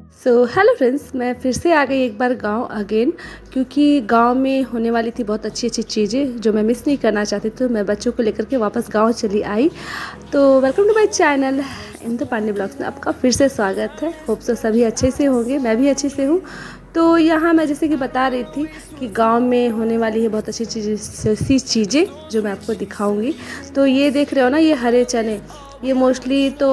Hello friends, मैं फिर से आ गई एक बार गांव अगेन। क्योंकि गांव में होने वाली थी बहुत अच्छी अच्छी चीज़ें जो मैं मिस नहीं करना चाहती, तो मैं बच्चों को लेकर के वापस गांव चली आई। तो welcome to my channel Indu Pandey blogs में आपका फिर से स्वागत है। होप सो सभी अच्छे से होंगे, मैं भी अच्छे से हूँ। तो यहाँ मैं जैसे कि बता रही थी कि गांव में होने वाली है बहुत अच्छी चीज़ें जो मैं आपको दिखाऊंगी। तो ये देख रहे हो ना, ये हरे चने, ये मोस्टली तो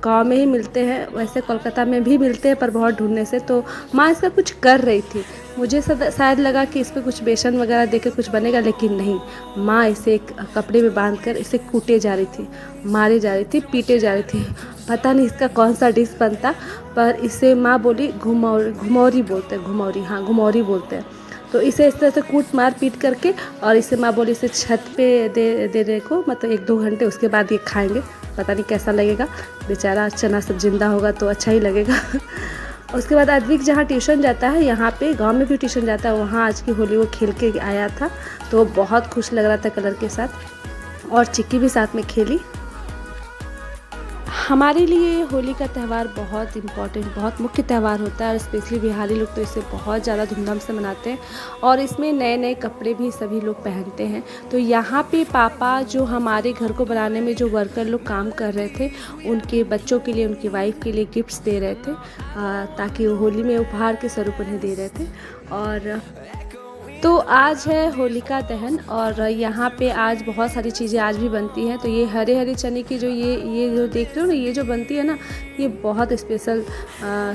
गांव में ही मिलते हैं। वैसे कोलकाता में भी मिलते हैं पर बहुत ढूंढने से तो माँ इसका कुछ कर रही थी। मुझे शायद लगा कि इस पर कुछ बेसन वगैरह देकर कुछ बनेगा, लेकिन नहीं। माँ इसे एक कपड़े में बांधकर इसे कूटे जा रही थी, मारे जा रही थी, पीटे जा रही थी। पता नहीं इसका कौन सा डिश बनता, पर इसे माँ बोली घुमौरी बोलते हैं, घुमौरी, हाँ घुमौरी बोलते हैं। तो इसे इस तरह से कूट मार पीट करके, और इसे माँ बोली इसे छत पे देने को, मतलब 1-2 घंटे, उसके बाद ये खाएंगे। पता नहीं कैसा लगेगा, बेचारा चना सब जिंदा होगा तो अच्छा ही लगेगा। उसके बाद अद्विक जहाँ ट्यूशन जाता है, यहाँ पे गांव में भी ट्यूशन जाता है, वहाँ आज की होली वो खेल के आया था। तो बहुत खुश लग रहा था कलर के साथ, और चिक्की भी साथ में खेली। हमारे लिए होली का त्यौहार बहुत इम्पॉर्टेंट, बहुत मुख्य त्यौहार होता है, और स्पेशली बिहारी लोग तो इसे बहुत ज़्यादा धूमधाम से मनाते हैं। और इसमें नए नए कपड़े भी सभी लोग पहनते हैं। तो यहाँ पे पापा जो हमारे घर को बनाने में जो वर्कर लोग काम कर रहे थे, उनके बच्चों के लिए, उनकी वाइफ के लिए गिफ्ट्स दे रहे थे, ताकि वो होली में उपहार के स्वरूप उन्हें दे रहे थे। और तो आज है होलिका दहन, और यहाँ पे आज बहुत सारी चीज़ें आज भी बनती हैं। तो ये हरे हरे चने की जो ये जो देख रहे हो ना, ये जो बनती है ना, ये बहुत स्पेशल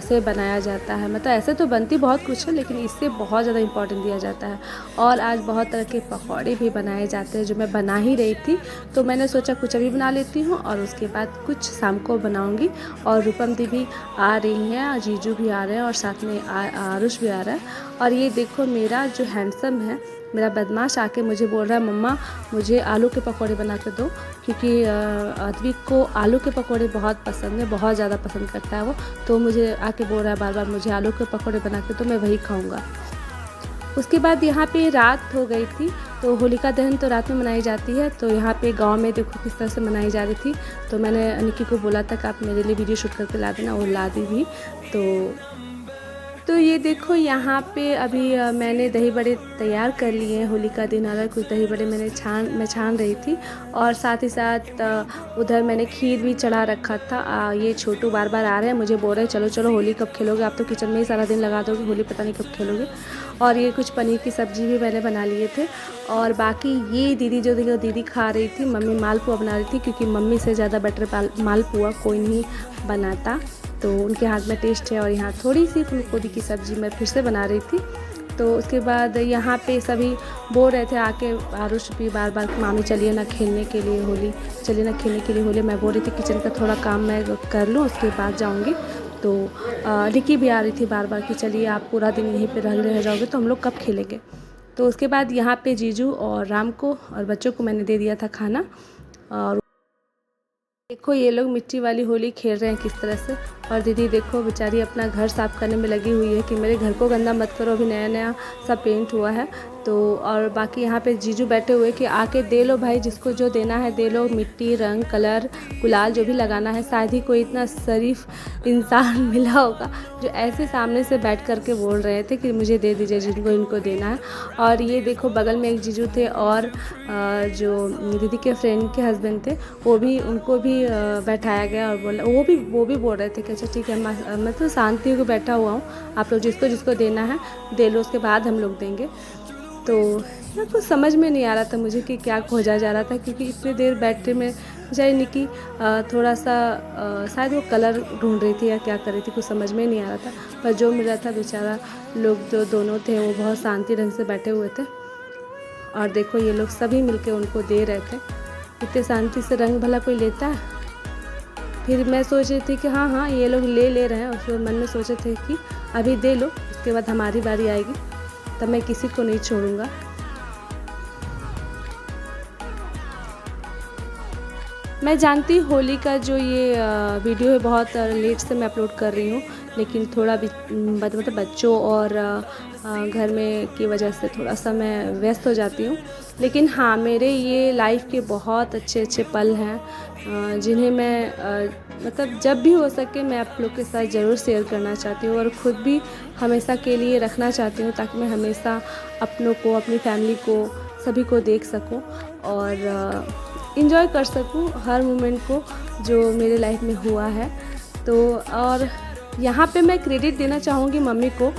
से बनाया जाता है। मतलब ऐसे तो बनती बहुत कुछ है, लेकिन इससे बहुत ज़्यादा इम्पोर्टेंट दिया जाता है। और आज बहुत तरह के पकौड़े भी बनाए जाते हैं, जो मैं बना ही रही थी। तो मैंने सोचा कुछ अभी बना लेती हूँ, और उसके बाद कुछ शाम को बनाऊँगी। और रूपम दी भी आ रही हैं, और जीजू भी आ रहे हैं, और साथ में आरुष भी आ रहा है। और ये देखो, मेरा जो हैंडसम है, मेरा बदमाश, आके मुझे बोल रहा है मम्मा मुझे आलू के पकौड़े बना के दो। क्योंकि अद्विक को आलू के पकौड़े बहुत पसंद है, बहुत ज़्यादा पसंद करता है वो। तो मुझे आके बोल रहा है बार बार मुझे आलू के पकौड़े बना के दो, मैं वही खाऊंगा। उसके बाद यहाँ पे रात हो गई थी। तो होलिका दहन तो रात में मनाई जाती है। तो यहाँ पे गांव में देखो किस तरह से मनाई जा रही थी। तो मैंने निक्की को बोला था कि आप मेरे लिए वीडियो शूट करके ला देना, वो ला दी भी। तो ये देखो, यहाँ पे अभी मैंने दही बड़े तैयार कर लिए हैं। होली का दिन आ रहा है, कुछ दही बड़े मैं छान रही थी। और साथ ही साथ उधर मैंने खीर भी चढ़ा रखा था। ये छोटू बार बार आ रहे हैं, मुझे बोल रहे हैं चलो चलो होली कब खेलोगे, आप तो किचन में ही सारा दिन लगा दोगे, होली पता नहीं कब खेलोगे। और ये कुछ पनीर की सब्ज़ी भी मैंने बना लिए थे। और बाकी ये दीदी जो देखो, दीदी खा रही थी, मम्मी मालपुआ बना रही थी, क्योंकि मम्मी से ज़्यादा बेटर मालपुआ कोई नहीं बनाता। तो उनके हाथ में टेस्ट है। और यहाँ थोड़ी सी फूलगोभी की सब्ज़ी मैं फिर से बना रही थी। तो उसके बाद यहाँ पे सभी बोल रहे थे आके, आरुष भी बार बार मामी चलिए ना खेलने के लिए होली, चलिए ना खेलने के लिए होली। मैं बोल रही थी किचन का थोड़ा काम मैं कर लूँ, उसके बाद जाऊँगी। तो रिकी भी आ रही थी बार बार कि चलिए आप पूरा दिन यहीं पे रह जाओगे तो हम लोग कब खेलेंगे। तो उसके बाद यहाँ पे जीजू और राम को और बच्चों को मैंने दे दिया था खाना। और देखो ये लोग मिट्टी वाली होली खेल रहे हैं किस तरह से। और दीदी देखो बेचारी अपना घर साफ़ करने में लगी हुई है कि मेरे घर को गंदा मत करो, अभी नया नया सा पेंट हुआ है। तो और बाकी यहाँ पे जीजू बैठे हुए कि आके दे लो भाई, जिसको जो देना है दे लो, मिट्टी, रंग, कलर, गुलाल जो भी लगाना है। शायद ही कोई इतना शरीफ इंसान मिला होगा जो ऐसे सामने से बैठ करके बोल रहे थे कि मुझे दे दीजिए जिनको इनको देना है। और ये देखो बगल में एक जीजू थे, और जो दीदी के फ्रेंड के हस्बैंड थे, वो भी, उनको भी बैठाया गया। और बोला, वो भी बोल रहे थे कि अच्छा ठीक है, मैं तो शांति होकर बैठा हुआ हूँ, आप लोग जिसको जिसको देना है दे लो, उसके बाद हम लोग देंगे। तो ना कुछ समझ में नहीं आ रहा था मुझे कि क्या खोजा जा रहा था, क्योंकि इतनी देर बैठे में बेचारी निकी थोड़ा सा शायद वो कलर ढूंढ रही थी या क्या कर रही थी, कुछ समझ में नहीं आ रहा था। पर जो मिल रहा था, बेचारा लोग जो दोनों थे वो बहुत शांति ढंग से बैठे हुए थे। और देखो ये लोग सभी मिलके उनको दे रहे थे। इतने शांति से रंग भला कोई लेता है। फिर मैं सोच रही थी कि हाँ हाँ ये लोग ले रहे हैं, और फिर मन में सोचे थे कि अभी दे लो, उसके बाद हमारी बारी आएगी, तब मैं किसी को नहीं छोड़ूंगा। मैं जानती होली का जो ये वीडियो है बहुत लेट से मैं अपलोड कर रही हूँ, लेकिन थोड़ा भी मतलब बच्चों और घर में की वजह से थोड़ा सा मैं व्यस्त हो जाती हूँ। लेकिन हाँ, मेरे ये लाइफ के बहुत अच्छे अच्छे पल हैं जिन्हें मैं मतलब जब भी हो सके मैं आप लोग के साथ ज़रूर शेयर करना चाहती हूँ और ख़ुद भी हमेशा के लिए रखना चाहती हूँ, ताकि मैं हमेशा अपनों को, अपनी फैमिली को, सभी को देख सकूँ और इन्जॉय कर सकूँ हर मोमेंट को जो मेरे लाइफ में हुआ है। तो और यहाँ पे मैं क्रेडिट देना चाहूँगी मम्मी को,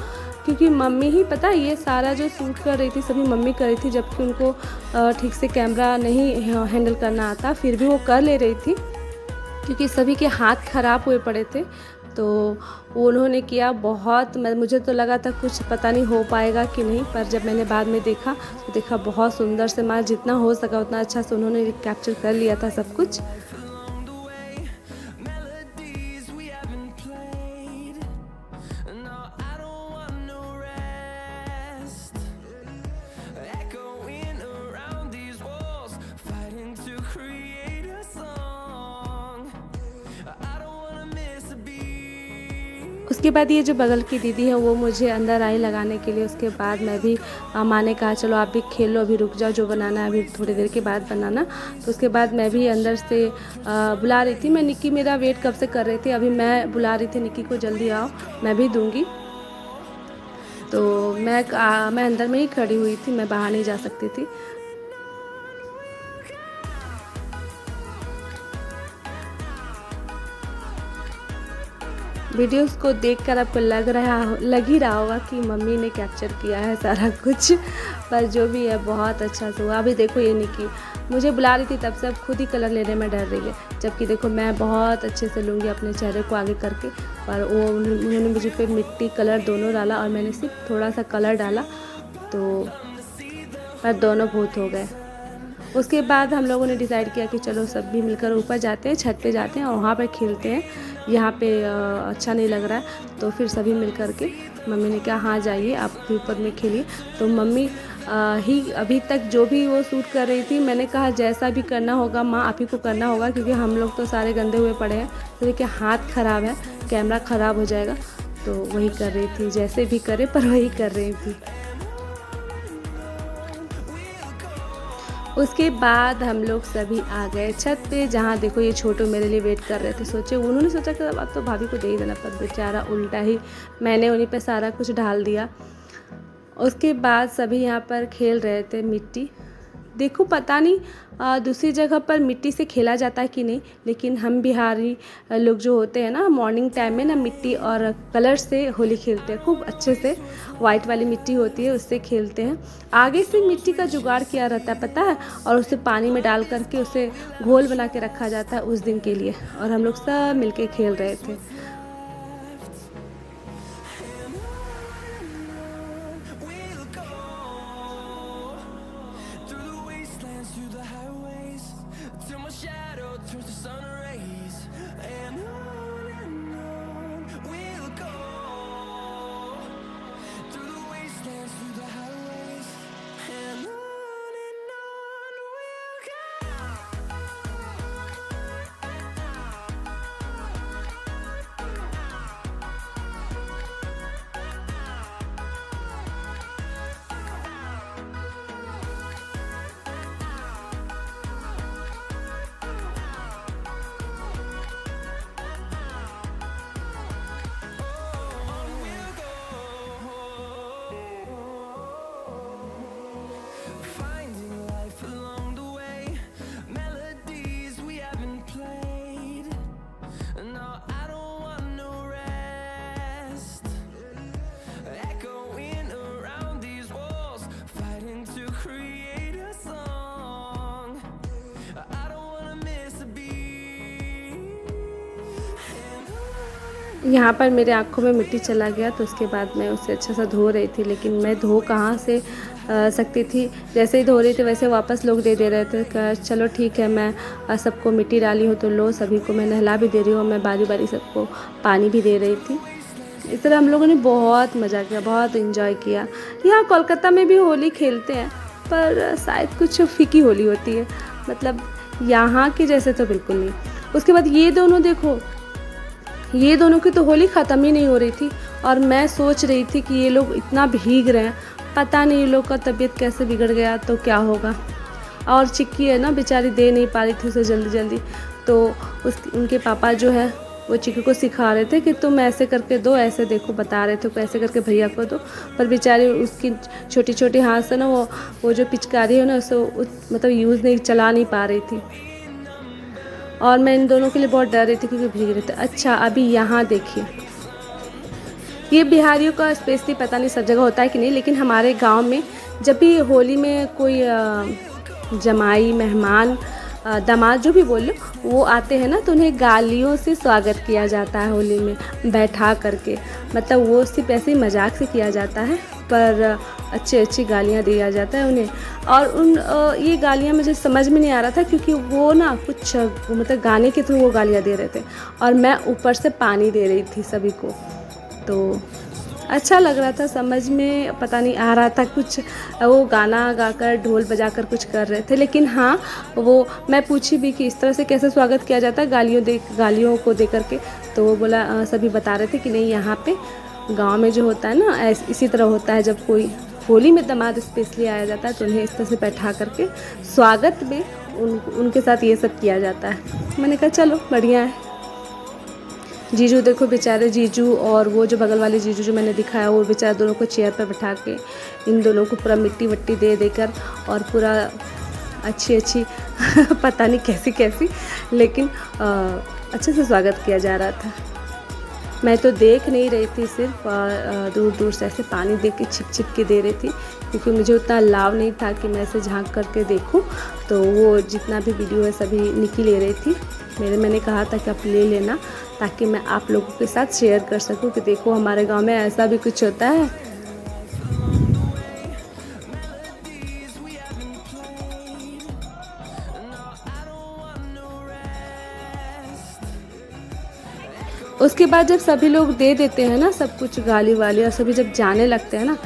क्योंकि मम्मी ही पता है ये सारा जो शूट कर रही थी सभी मम्मी कर रही थी, जबकि उनको ठीक से कैमरा नहीं हैंडल करना आता, फिर भी वो कर ले रही थी क्योंकि सभी के हाथ ख़राब हुए पड़े थे। तो उन्होंने किया बहुत, मुझे तो लगा था कुछ पता नहीं हो पाएगा कि नहीं, पर जब मैंने बाद में देखा तो देखा बहुत सुंदर से, मैं जितना हो सका उतना अच्छा से उन्होंने कैप्चर कर लिया था सब कुछ। उसके बाद ये जो बगल की दीदी है वो मुझे अंदर आई लगाने के लिए। उसके बाद मैं भी माँ ने कहा चलो आप भी खेल लो, अभी रुक जाओ, जो बनाना है अभी थोड़ी देर के बाद बनाना। तो उसके बाद मैं भी अंदर से बुला रही थी, मैं निक्की मेरा वेट कब से कर रही थी, अभी मैं बुला रही थी निक्की को जल्दी आओ मैं भी दूँगी। तो मैं अंदर में ही खड़ी हुई थी, मैं बाहर नहीं जा सकती थी। वीडियोस को देखकर आपको लग ही रहा होगा कि मम्मी ने कैप्चर किया है सारा कुछ, पर जो भी है बहुत अच्छा से हुआ। अभी देखो ये निकी मुझे बुला रही थी तब से, अब खुद ही कलर लेने में डर रही है, जबकि देखो मैं बहुत अच्छे से लूँगी अपने चेहरे को आगे करके, पर उन्होंने मुझे पे मिट्टी कलर दोनों डाला और मैंने सिर्फ थोड़ा सा कलर डाला, तो पर दोनों भूत हो गए। उसके बाद हम लोगों ने डिसाइड किया कि चलो सब भी मिलकर ऊपर जाते हैं, छत पे जाते हैं और वहाँ पर खेलते हैं, यहाँ पे अच्छा नहीं लग रहा है। तो फिर सभी मिल कर के मम्मी ने कहा हाँ जाइए आप भी ऊपर में खेलिए। तो मम्मी ही अभी तक जो भी वो शूट कर रही थी, मैंने कहा जैसा भी करना होगा माँ आप ही को करना होगा, क्योंकि हम लोग तो सारे गंदे हुए पड़े हैं। तो देखिए हाथ ख़राब है, कैमरा ख़राब हो जाएगा, तो वही कर रही थी, जैसे भी करे पर वही कर रही थी। उसके बाद हम लोग सभी आ गए छत पे, जहाँ देखो ये छोटू मेरे लिए वेट कर रहे थे। उन्होंने सोचा कि अब तो भाभी को दे ही देना, पर बेचारा उल्टा ही मैंने उन्हीं पे सारा कुछ डाल दिया। उसके बाद सभी यहाँ पर खेल रहे थे मिट्टी। देखो पता नहीं दूसरी जगह पर मिट्टी से खेला जाता है कि नहीं, लेकिन हम बिहारी लोग जो होते हैं ना मॉर्निंग टाइम में ना मिट्टी और कलर से होली खेलते हैं खूब अच्छे से। वाइट वाली मिट्टी होती है उससे खेलते हैं। आगे से मिट्टी का जुगाड़ किया रहता है पता है, और उसे पानी में डाल करके उसे घोल बना के रखा जाता है उस दिन के लिए, और हम लोग सब मिलके खेल रहे थे। यहाँ पर मेरे आँखों में मिट्टी चला गया, तो उसके बाद मैं उसे अच्छा सा धो रही थी, लेकिन मैं धो कहाँ से सकती थी। जैसे ही धो रही थी वैसे वापस लोग दे रहे थे। चलो ठीक है, मैं सबको मिट्टी डाली हूँ तो लो, सभी को मैं नहला भी दे रही हूँ, मैं बारी बारी सबको पानी भी दे रही थी। इस तरह हम लोगों ने बहुत मज़ा किया, बहुत इन्जॉय किया। यहाँ कोलकाता में भी होली खेलते हैं, पर शायद कुछ फीकी होली होती है, मतलब यहाँ के जैसे तो बिल्कुल नहीं। उसके बाद ये दोनों देखो ये दोनों की तो होली ख़त्म ही नहीं हो रही थी और मैं सोच रही थी कि ये लोग इतना भीग रहे हैं, पता नहीं ये लोग का तबीयत कैसे बिगड़ गया तो क्या होगा। और चिक्की है ना बेचारी, दे नहीं पा रही थी उसे जल्दी जल्दी, तो उनके पापा जो है वो चिक्की को सिखा रहे थे कि तुम ऐसे करके दो, ऐसे देखो बता रहे थे ऐसे करके भैया को दो। पर बेचारी उसकी छोटी छोटी हाथ से ना वो जो पिचकारी है ना उसे मतलब यूज़ नहीं, चला नहीं पा रही थी। और मैं इन दोनों के लिए बहुत डर रही थी क्योंकि भीग रहे थे। अच्छा अभी यहाँ देखिए, ये बिहारियों का स्पेशली पता नहीं सब जगह होता है कि नहीं, लेकिन हमारे गांव में जब भी होली में कोई जमाई, मेहमान, दामाद जो भी बोल लो, वो आते हैं ना तो उन्हें गालियों से स्वागत किया जाता है होली में बैठा करके। मतलब वो सिर्फ ऐसे ही मजाक से किया जाता है, पर अच्छी गालियाँ दिया जाता है उन्हें। और ये गालियाँ मुझे समझ में नहीं आ रहा था क्योंकि वो ना कुछ मतलब गाने के थ्रू वो गालियाँ दे रहे थे और मैं ऊपर से पानी दे रही थी सभी को, तो अच्छा लग रहा था, समझ में पता नहीं आ रहा था कुछ। वो गाना गाकर ढोल बजाकर कुछ कर रहे थे, लेकिन हाँ वो मैं पूछी भी कि इस तरह से कैसे स्वागत किया जाता है गालियों को दे करके, तो वो बोला सभी बता रहे थे कि नहीं यहाँ पे गांव में जो होता है ना इसी तरह होता है। जब कोई होली में दामाद स्पेशली आया जाता है तो उन्हें इस तरह से बैठा करके स्वागत में उनके साथ ये सब किया जाता है। मैंने कहा चलो बढ़िया है। जीजू देखो बेचारे, जीजू और वो जो बगल वाले जीजू जो मैंने दिखाया, वो बेचारे दोनों को चेयर पर बैठा के इन दोनों को पूरा मिट्टी वट्टी दे देकर और पूरा अच्छी पता नहीं कैसी लेकिन अच्छे से स्वागत किया जा रहा था। मैं तो देख नहीं रही थी, सिर्फ दूर दूर से ऐसे पानी दे के छिप के दे रही थी क्योंकि मुझे उतना लाभ नहीं था कि मैं ऐसे झांक करके देखूं। तो वो जितना भी वीडियो है सभी निकी ले रही थी। मैंने कहा था कि आप ले लेना ताकि मैं आप लोगों के साथ शेयर कर सकूं कि देखो हमारे गांव में ऐसा भी कुछ होता है। उसके बाद जब सभी लोग दे देते हैं ना सब कुछ, गाली वाली, और सभी जब जाने लगते हैं ना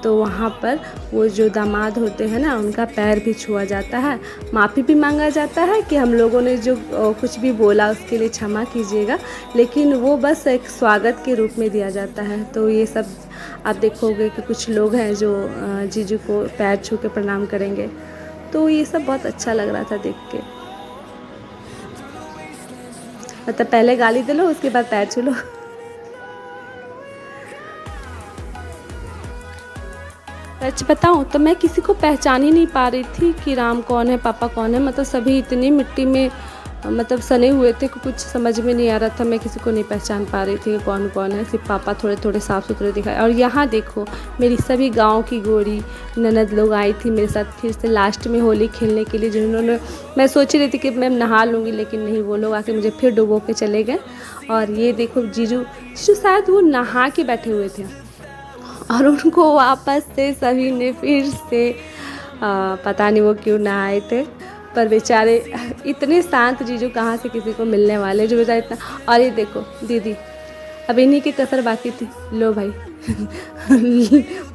तो वहाँ पर वो जो दामाद होते हैं ना उनका पैर भी छुआ जाता है, माफ़ी भी मांगा जाता है कि हम लोगों ने जो कुछ भी बोला उसके लिए क्षमा कीजिएगा, लेकिन वो बस एक स्वागत के रूप में दिया जाता है। तो ये सब आप देखोगे कि कुछ लोग हैं जो जीजू को पैर छू के प्रणाम करेंगे, तो ये सब बहुत अच्छा लग रहा था देख के। मतलब पहले गाली दे लो उसके बाद पैर छू लो। सच बताऊं तो मैं किसी को पहचान ही नहीं पा रही थी कि राम कौन है, पापा कौन है। मतलब सभी इतनी मिट्टी में मतलब सने हुए थे कि कुछ समझ में नहीं आ रहा था, मैं किसी को नहीं पहचान पा रही थी कौन कौन है। सिर्फ पापा थोड़े साफ़ सुथरे दिखाए। और यहाँ देखो मेरी सभी गांव की गोरी ननद लोग आई थी मेरे साथ फिर से लास्ट में होली खेलने के लिए, जिन्होंने मैं सोच रही थी कि मैं नहा लूँगी, लेकिन नहीं, वो लोग आके मुझे फिर डुबो के चले गए। और ये देखो जीजू शायद वो नहा के बैठे हुए थे और उनको वापस से सभी ने फिर से पता नहीं वो क्यों ना आए थे, पर बेचारे इतने शांत जीजू कहाँ से किसी को मिलने वाले जो बेचारे इतना। और ये देखो दीदी, अब इन्हीं की कसर बाकी थी, लो भाई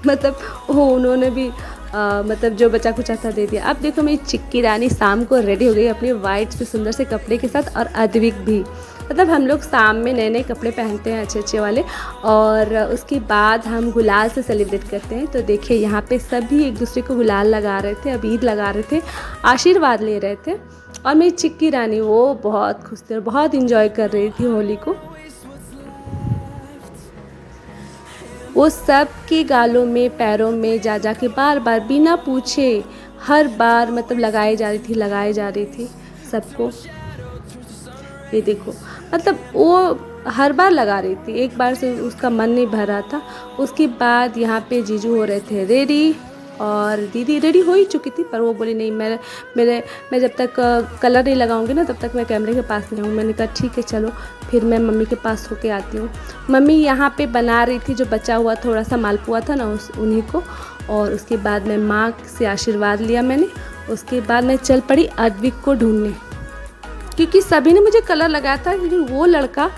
मतलब वो उन्होंने भी मतलब जो बचा कुछ था दे दिया। अब देखो मेरी चिक्की रानी शाम को रेडी हो गई अपने वाइट से सुंदर से कपड़े के साथ, और अद्विक भी। मतलब हम लोग शाम में नए कपड़े पहनते हैं अच्छे वाले, और उसके बाद हम गुलाल से सेलिब्रेट करते हैं। तो देखिए यहाँ पे सभी एक दूसरे को गुलाल लगा रहे थे, अबीर लगा रहे थे, आशीर्वाद ले रहे थे। और मेरी चिक्की रानी वो बहुत खुश थी और बहुत इंजॉय कर रही थी होली को। वो सब के गालों में पैरों में जा के बार बार बिना पूछे हर बार मतलब लगाई जा रही थी सबको। ये देखो मतलब वो हर बार लगा रही थी, एक बार से उसका मन नहीं भर रहा था। उसके बाद यहाँ पे जीजू हो रहे थे रेडी, और दीदी रेडी हो ही चुकी थी, पर वो बोली नहीं मैं जब तक कलर नहीं लगाऊंगी ना तब तक मैं कैमरे के पास नहीं आऊँगी। मैंने कहा ठीक है चलो, फिर मैं मम्मी के पास होके आती हूँ। मम्मी यहाँ पे बना रही थी जो बचा हुआ थोड़ा सा मालपुआ था ना उन्हीं को, और उसके बाद मैं माँ से आशीर्वाद लिया मैंने। उसके बाद मैं चल पड़ी अद्विक को ढूंढने, क्योंकि सभी ने मुझे कलर लगाया था, लेकिन वो लड़का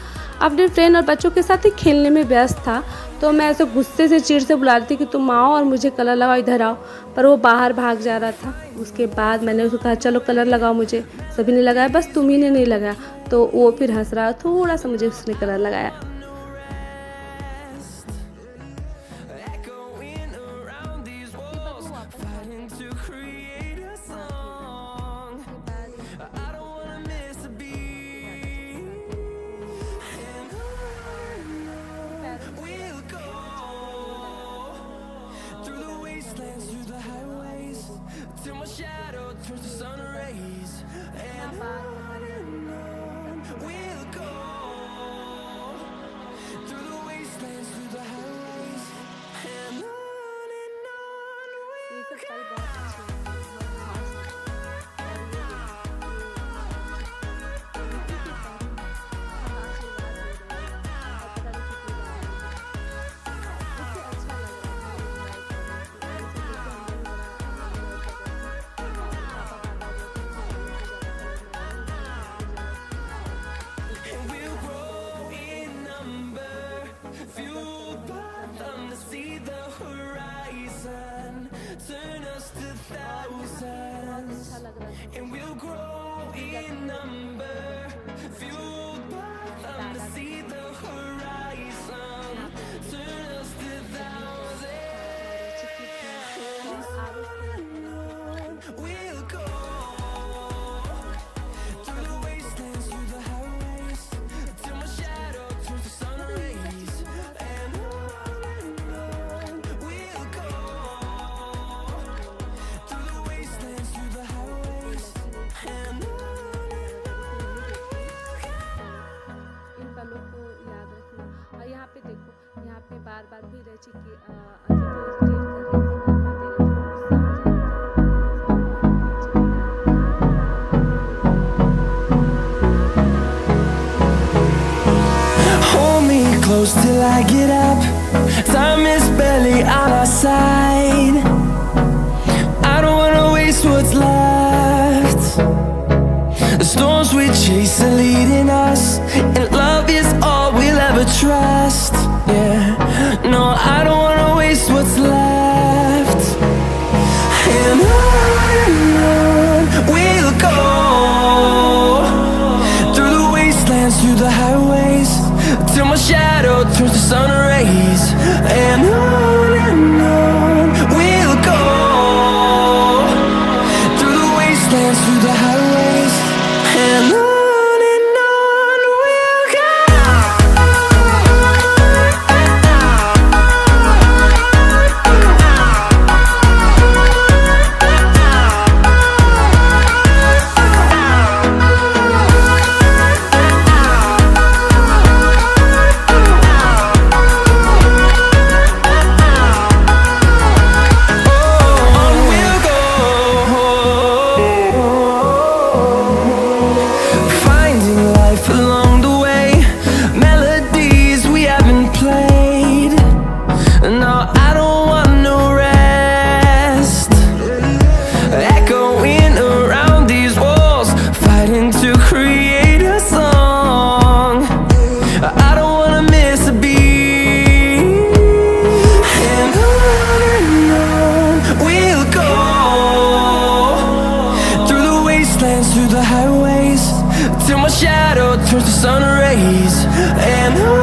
अपने फ्रेंड और बच्चों के साथ ही खेलने में व्यस्त था। तो मैं ऐसे गुस्से से चिढ़ से बुला रही थी कि तुम आओ और मुझे कलर लगाओ, इधर आओ, पर वो बाहर भाग जा रहा था। उसके बाद मैंने उसको कहा चलो कलर लगाओ मुझे, सभी ने लगाया, बस तुम ही ने नहीं लगाया। तो वो फिर हंस रहा, थोड़ा सा मुझे उसने कलर लगाया। Till my shadow turns to sun rays, and on we'll go through the wastelands, through the highways, and on we'll go. And we'll grow in number, fueled by them to see the horizon, turn us to thousands. And we'll grow in number, fueled by them to see the horizon, turn us to thousands. We'll go through the wastelands, through the highways, till my shadow turns to sun rays, and on we'll go through the wastelands, through the highways, and इन पलों को याद रखना। और यहाँ पे देखो, यहाँ पे बार बार भी रची कि अभी तो इरिटेट कर रही थी, मैं hold me close till I get up. Time is barely on our side. I don't wanna waste what's left. The storms we chase are leading us, and love is all we'll ever trust. Yeah, no, I don't wanna waste what's left. And on we'll go through the wastelands, through the highways, till my shadow turns to sun rays, and on we'll go through the wastelands, through the highways, and on we'll go. Finding life along the way, melodies we haven't played. No, I don't want no rest. Echoing around these walls, fighting to create a song. I don't wanna miss a beat. And on we'll go through the wastelands, through the highways, till my shadow turns to sun rays, and on